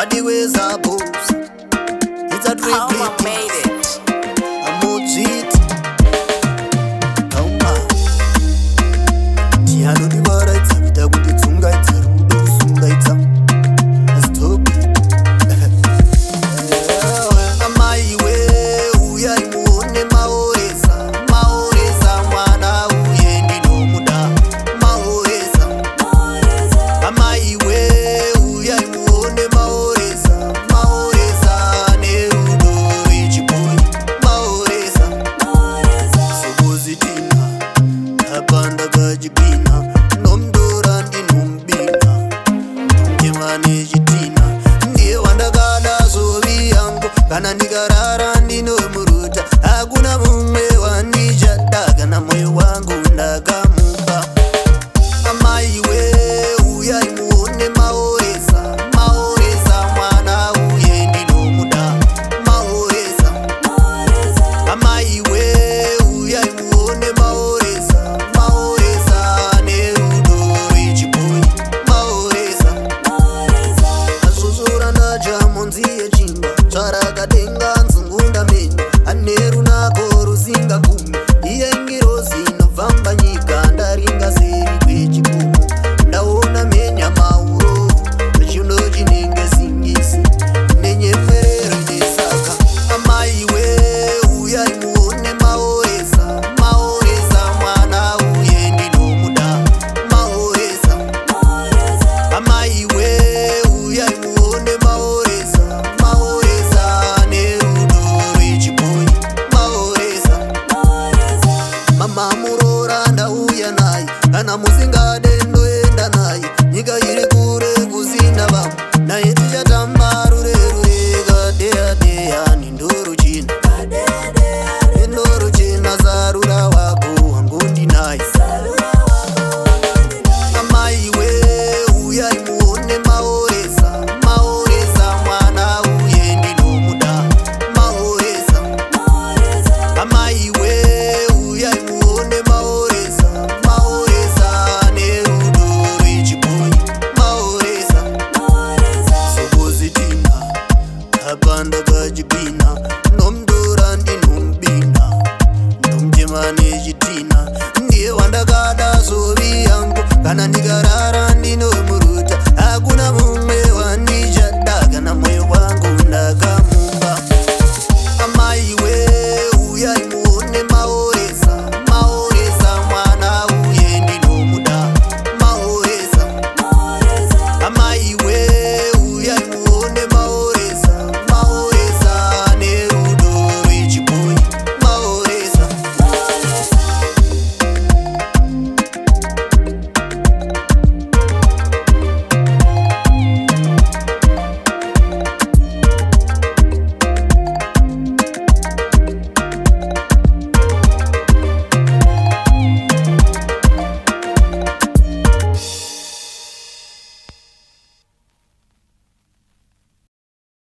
Body ways are both. It's a dream. I made it. I'm more cheat. Oh my. Tiano di waraita, vida gundi tsungaita, rudo sungaita. Stop. Amai we uya imuone maoresa, maoresa mwana uye ndino muda, maoresa. Amai we uya imuone maoresa, maoresa nerudo ichipoi, maoresa. Sokozitina, apanda gajibina, nomdora ndinumbina, nomjemane jitina. Ndiye wandagada sovi yangu, kana nigarara